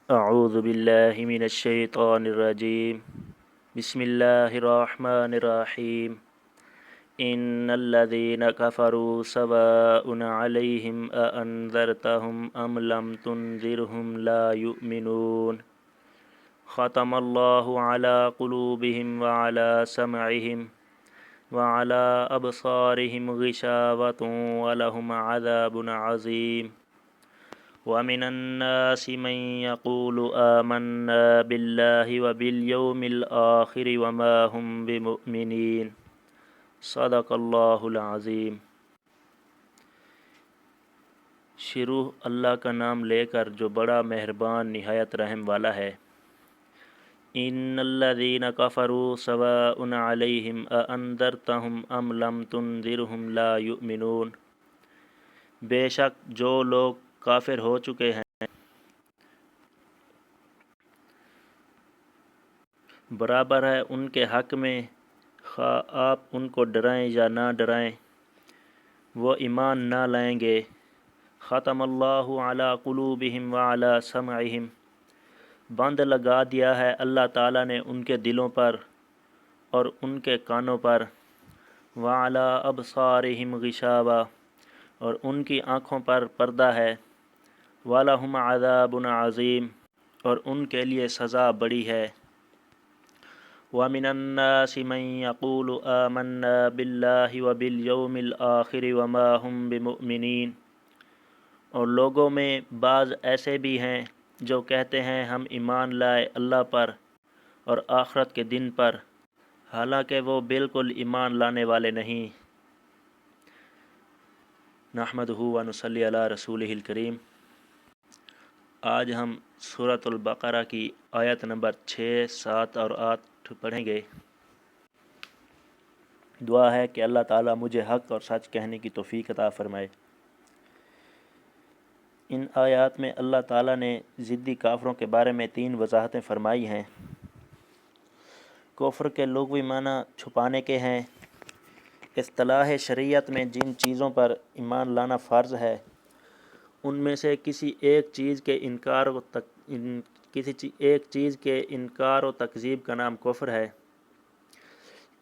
اعوذ باللہ من الشیطان الرجیم بسم اللہ الرحمن الرحیم ان الذین کفروا سواء علیہم اانذرتہم ام لم تنذرہم لا یؤمنون ختم اللہ علی قلوبہم وعلی سمعہم وعلی ابصارہم غشاوۃ ولہم عذاب عظیم وَمِنَ النَّاسِ مَن يَقُولُ آمَنَّا بِاللَّهِ وَبِالْيَوْمِ الْآخِرِ وَمَا هُمْ بِمُؤْمِنِينَ صدق اللہ العظیم۔ شروع اللہ کا نام لے کر جو بڑا مہربان نہایت رحم والا ہے۔ ان الذین کفروا سواء علیہم اانذرتہم ام لم تنذرہم لا یؤمنون، بے شک جو لوگ کافر ہو چکے ہیں برابر ہے ان کے حق میں، خواہ آپ ان کو ڈرائیں یا نہ ڈرائیں، وہ ایمان نہ لائیں گے۔ ختم اللہ علی قلوبہم وعلی سمعہم، بند لگا دیا ہے اللہ تعالیٰ نے ان کے دلوں پر اور ان کے کانوں پر، وعلی ابصارہم غشاوہ، اور ان کی آنکھوں پر پردہ ہے، وَلَهُمْ عَذَابٌ عَظِيمٌ، اور ان کے لیے سزا بڑی ہے۔ وَمِنَ النَّاسِ مَن يَقُولُ آمَنَّا بِاللَّهِ وَبِالْيَوْمِ الْآخِرِ وَمَا هُمْ بِمُؤْمِنِينَ، اور لوگوں میں بعض ایسے بھی ہیں جو کہتے ہیں ہم ایمان لائے اللہ پر اور آخرت کے دن پر، حالانکہ وہ بالکل ایمان لانے والے نہیں۔ نحمدہ ونصلی علی رسولہ الکریم۔ آج ہم سورۃ البقرہ کی آیت نمبر 6، 7 اور 8 پڑھیں گے۔ دعا ہے کہ اللہ تعالیٰ مجھے حق اور سچ کہنے کی توفیق عطا فرمائے۔ ان آیات میں اللہ تعالیٰ نے ضدی کافروں کے بارے میں 3 وضاحتیں فرمائی ہیں۔ کفر کے لغوی معنی چھپانے کے ہیں۔ اصطلاح شریعت میں جن چیزوں پر ایمان لانا فرض ہے ان میں سے کسی ایک چیز کے انکار و تکذیب کا نام کفر ہے۔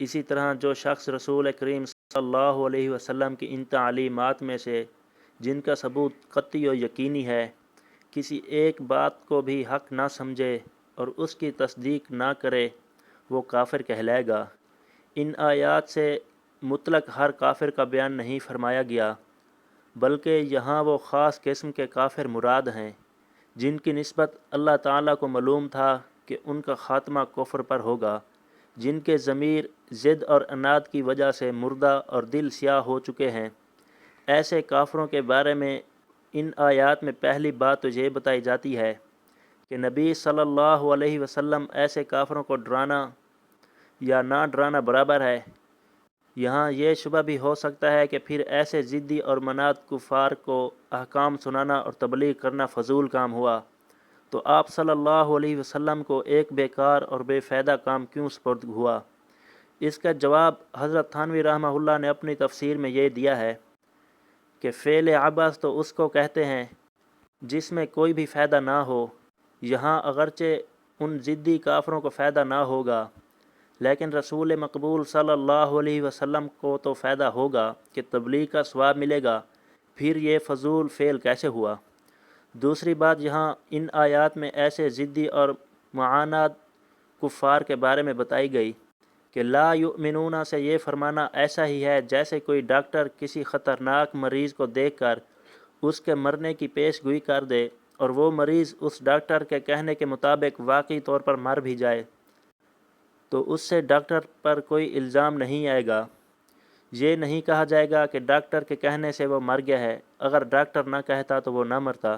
اسی طرح جو شخص رسول کریم صلی اللہ علیہ وسلم کی ان تعلیمات میں سے جن کا ثبوت قطعی و یقینی ہے، کسی ایک بات کو بھی حق نہ سمجھے اور اس کی تصدیق نہ کرے، وہ کافر کہلائے گا۔ ان آیات سے مطلق ہر کافر کا بیان نہیں فرمایا گیا، بلکہ یہاں وہ خاص قسم کے کافر مراد ہیں جن کی نسبت اللہ تعالیٰ کو معلوم تھا کہ ان کا خاتمہ کفر پر ہوگا، جن کے ضمیر ضد اور عناد کی وجہ سے مردہ اور دل سیاہ ہو چکے ہیں۔ ایسے کافروں کے بارے میں ان آیات میں پہلی بات تو یہ بتائی جاتی ہے کہ نبی صلی اللہ علیہ وسلم ایسے کافروں کو ڈرانا یا نہ ڈرانا برابر ہے۔ یہاں یہ شبہ بھی ہو سکتا ہے کہ پھر ایسے ضدی اور مناد کفار کو احکام سنانا اور تبلیغ کرنا فضول کام ہوا، تو آپ صلی اللہ علیہ وسلم کو ایک بیکار اور بے فائدہ کام کیوں سپرد ہوا؟ اس کا جواب حضرت تھانوی رحمہ اللہ نے اپنی تفسیر میں یہ دیا ہے کہ فعل عبث تو اس کو کہتے ہیں جس میں کوئی بھی فائدہ نہ ہو۔ یہاں اگرچہ ان ضدی کافروں کو فائدہ نہ ہوگا، لیکن رسول مقبول صلی اللہ علیہ وسلم کو تو فائدہ ہوگا کہ تبلیغ کا ثواب ملے گا، پھر یہ فضول فعل کیسے ہوا؟ دوسری بات، یہاں ان آیات میں ایسے ضدی اور معاند کفار کے بارے میں بتائی گئی کہ لا یؤمنون سے یہ فرمانا ایسا ہی ہے جیسے کوئی ڈاکٹر کسی خطرناک مریض کو دیکھ کر اس کے مرنے کی پیش گوئی کر دے اور وہ مریض اس ڈاکٹر کے کہنے کے مطابق واقعی طور پر مر بھی جائے تو اس سے ڈاکٹر پر کوئی الزام نہیں آئے گا۔ یہ نہیں کہا جائے گا کہ ڈاکٹر کے کہنے سے وہ مر گیا ہے، اگر ڈاکٹر نہ کہتا تو وہ نہ مرتا،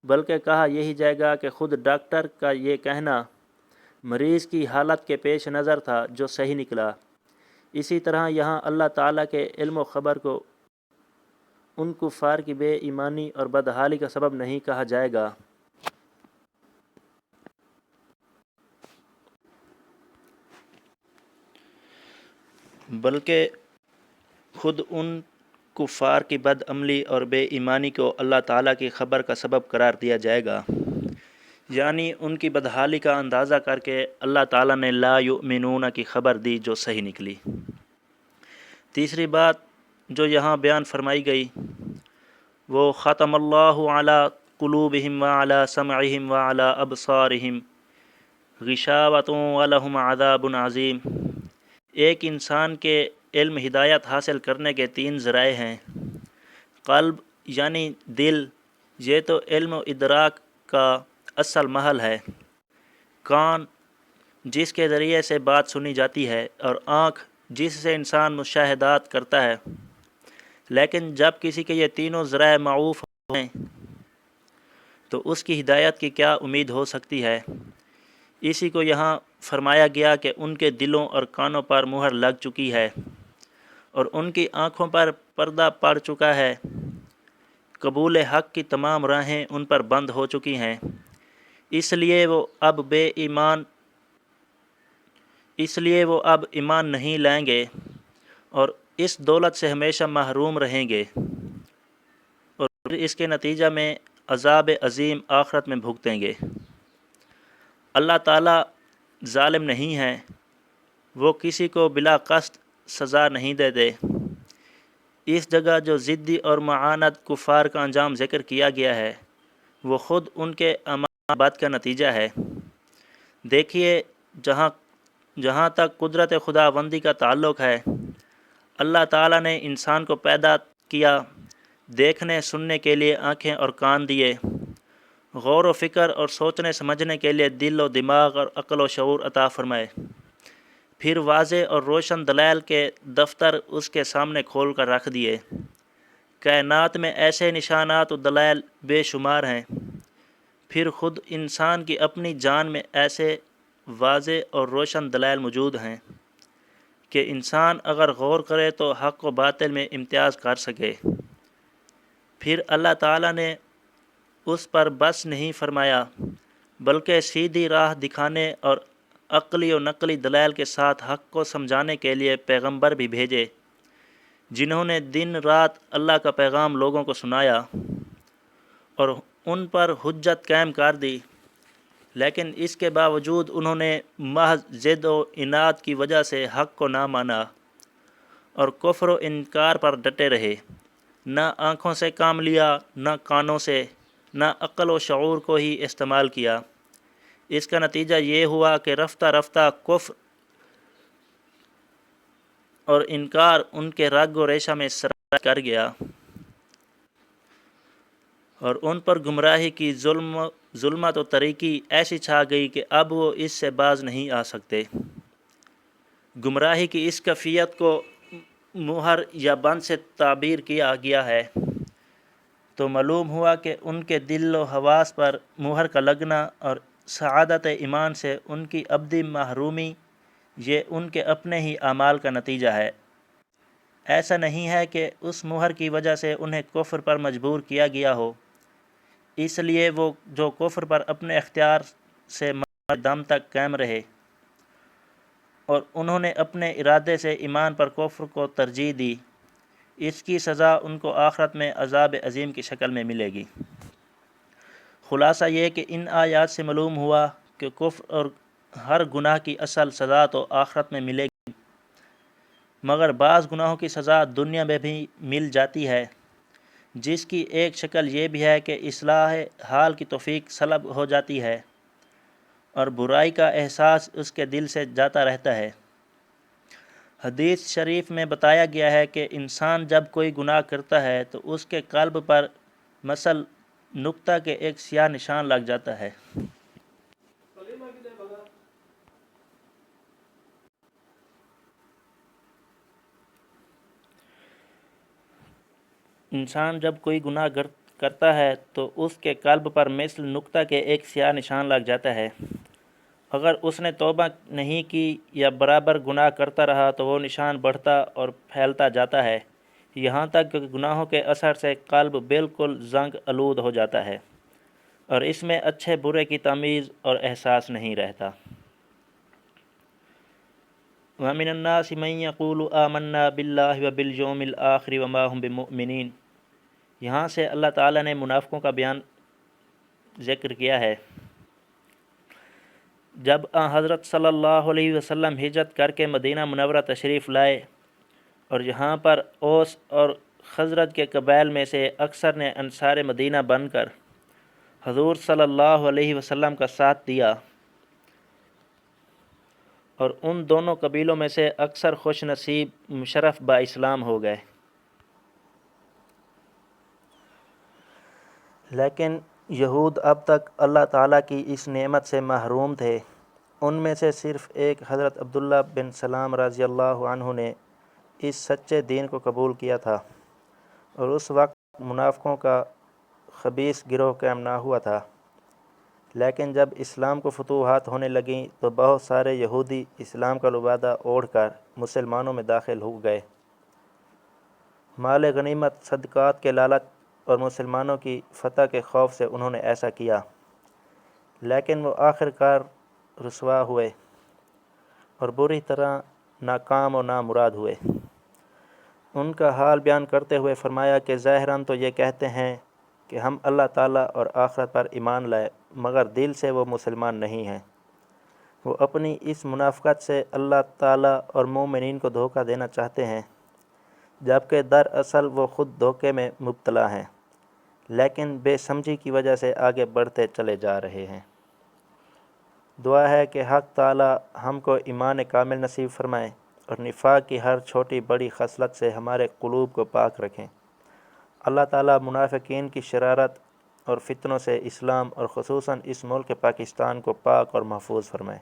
بلکہ کہا یہی جائے گا کہ خود ڈاکٹر کا یہ کہنا مریض کی حالت کے پیش نظر تھا جو صحیح نکلا۔ اسی طرح یہاں اللہ تعالیٰ کے علم و خبر کو ان کفار کی بے ایمانی اور بدحالی کا سبب نہیں کہا جائے گا۔ بلکہ خود ان کفار کی بد عملی اور بے ایمانی کو اللہ تعالیٰ کی خبر کا سبب قرار دیا جائے گا۔ یعنی ان کی بدحالی کا اندازہ کر کے اللہ تعالیٰ نے لا یؤمنون کی خبر دی جو صحیح نکلی۔ تیسری بات جو یہاں بیان فرمائی گئی وہ ختم اللہ علی قلوبہم وعلی سمعہم وعلی ابصارہم غشاوۃ ولہم عذاب عظیم۔ ایک انسان کے علم ہدایت حاصل کرنے کے 3 ذرائع ہیں۔ قلب یعنی دل، یہ تو علم و ادراک کا اصل محل ہے۔ کان جس کے ذریعے سے بات سنی جاتی ہے، اور آنکھ جس سے انسان مشاہدات کرتا ہے۔ لیکن جب کسی کے یہ تینوں ذرائع معوف ہیں تو اس کی ہدایت کی کیا امید ہو سکتی ہے؟ اسی کو یہاں فرمایا گیا کہ ان کے دلوں اور کانوں پر مہر لگ چکی ہے اور ان کی آنکھوں پر پردہ پڑ چکا ہے۔ قبول حق کی تمام راہیں ان پر بند ہو چکی ہیں، اس لیے وہ اب ایمان نہیں لائیں گے اور اس دولت سے ہمیشہ محروم رہیں گے، اور پھر اس کے نتیجہ میں عذاب عظیم آخرت میں بھگتیں گے۔ اللہ تعالیٰ ظالم نہیں ہے، وہ کسی کو بلا قصد سزا نہیں دیتے۔ اس جگہ جو ضدی اور معاند کفار کا انجام ذکر کیا گیا ہے وہ خود ان کے اعمال بد کا نتیجہ ہے۔ دیکھیے جہاں تک قدرت خداوندی کا تعلق ہے، اللہ تعالیٰ نے انسان کو پیدا کیا، دیکھنے سننے کے لیے آنکھیں اور کان دیے، غور و فکر اور سوچنے سمجھنے کے لیے دل و دماغ اور عقل و شعور عطا فرمائے، پھر واضح اور روشن دلائل کے دفتر اس کے سامنے کھول کر رکھ دیے۔ کائنات میں ایسے نشانات و دلائل بے شمار ہیں، پھر خود انسان کی اپنی جان میں ایسے واضح اور روشن دلائل موجود ہیں کہ انسان اگر غور کرے تو حق و باطل میں امتیاز کر سکے۔ پھر اللہ تعالیٰ نے اس پر بس نہیں فرمایا بلکہ سیدھی راہ دکھانے اور عقلی و نقلی دلائل کے ساتھ حق کو سمجھانے کے لیے پیغمبر بھی بھیجے، جنہوں نے دن رات اللہ کا پیغام لوگوں کو سنایا اور ان پر حجت قائم کر دی، لیکن اس کے باوجود انہوں نے محض ضد و عناد کی وجہ سے حق کو نہ مانا اور کفر و انکار پر ڈٹے رہے۔ نہ آنکھوں سے کام لیا، نہ کانوں سے، نہ عقل و شعور کو ہی استعمال کیا۔ اس کا نتیجہ یہ ہوا کہ رفتہ رفتہ کفر اور انکار ان کے رگ و ریشہ میں سرایت کر گیا اور ان پر گمراہی کی ظلمت و تاریکی ایسی چھا گئی کہ اب وہ اس سے باز نہیں آ سکتے۔ گمراہی کی اس کیفیت کو مہر یا بند سے تعبیر کیا گیا ہے تو معلوم ہوا کہ ان کے دل و حواس پر مہر کا لگنا اور سعادت ایمان سے ان کی ابدی محرومی یہ ان کے اپنے ہی اعمال کا نتیجہ ہے۔ ایسا نہیں ہے کہ اس مہر کی وجہ سے انہیں کفر پر مجبور کیا گیا ہو، اس لیے وہ جو کفر پر اپنے اختیار سے مرتے دم تک قائم رہے اور انہوں نے اپنے ارادے سے ایمان پر کفر کو ترجیح دی، اس کی سزا ان کو آخرت میں عذاب عظیم کی شکل میں ملے گی۔ خلاصہ یہ کہ ان آیات سے معلوم ہوا کہ کفر اور ہر گناہ کی اصل سزا تو آخرت میں ملے گی، مگر بعض گناہوں کی سزا دنیا میں بھی مل جاتی ہے، جس کی ایک شکل یہ بھی ہے کہ اصلاح حال کی توفیق سلب ہو جاتی ہے اور برائی کا احساس اس کے دل سے جاتا رہتا ہے۔ حدیث شریف میں بتایا گیا ہے کہ انسان جب کوئی گناہ کرتا ہے تو اس کے قلب پر مثل نقطہ کے ایک سیاہ نشان لگ جاتا ہے۔ انسان جب کوئی گناہ کرتا ہے تو اس کے قلب پر مثل نقطہ کے ایک سیاہ نشان لگ جاتا ہے۔ اگر اس نے توبہ نہیں کی یا برابر گناہ کرتا رہا تو وہ نشان بڑھتا اور پھیلتا جاتا ہے، یہاں تک کہ گناہوں کے اثر سے قلب بالکل زنگ آلود ہو جاتا ہے اور اس میں اچھے برے کی تمیز اور احساس نہیں رہتا۔ وَمِنَ النَّاسِ مَن يَقُولُ آمَنَّا بِاللَّهِ وَبِالْيَوْمِ الْآخِرِ وَمَا هُمْ بِمُؤْمِنِينَ۔ یہاں سے اللہ تعالیٰ نے منافقوں کا بیان ذکر کیا ہے۔ جب حضرت صلی اللہ علیہ وسلم ہجرت کر کے مدینہ منورہ تشریف لائے اور یہاں پر اوس اور خزرج کے قبائل میں سے اکثر نے انصار مدینہ بن کر حضور صلی اللہ علیہ وسلم کا ساتھ دیا اور ان دونوں قبیلوں میں سے اکثر خوش نصیب مشرف با اسلام ہو گئے، لیکن یہود اب تک اللہ تعالیٰ کی اس نعمت سے محروم تھے۔ ان میں سے صرف ایک حضرت عبداللہ بن سلام رضی اللہ عنہ نے اس سچے دین کو قبول کیا تھا، اور اس وقت منافقوں کا خبیث گروہ قائم نہ ہوا تھا، لیکن جب اسلام کو فتوحات ہونے لگیں تو بہت سارے یہودی اسلام کا لبادہ اوڑھ کر مسلمانوں میں داخل ہو گئے۔ مال غنیمت، صدقات کے لالچ اور مسلمانوں کی فتح کے خوف سے انہوں نے ایسا کیا، لیکن وہ آخر کار رسوا ہوئے اور بری طرح ناکام اور نامراد ہوئے۔ ان کا حال بیان کرتے ہوئے فرمایا کہ ظاہراً تو یہ کہتے ہیں کہ ہم اللہ تعالیٰ اور آخرت پر ایمان لائے، مگر دل سے وہ مسلمان نہیں ہیں۔ وہ اپنی اس منافقت سے اللہ تعالیٰ اور مومنین کو دھوکہ دینا چاہتے ہیں، جبکہ دراصل وہ خود دھوکے میں مبتلا ہیں، لیکن بے سمجھی کی وجہ سے آگے بڑھتے چلے جا رہے ہیں۔ دعا ہے کہ حق تعالیٰ ہم کو ایمان کامل نصیب فرمائے اور نفاق کی ہر چھوٹی بڑی خصلت سے ہمارے قلوب کو پاک رکھیں۔ اللہ تعالیٰ منافقین کی شرارت اور فتنوں سے اسلام اور خصوصاً اس ملک پاکستان کو پاک اور محفوظ فرمائے۔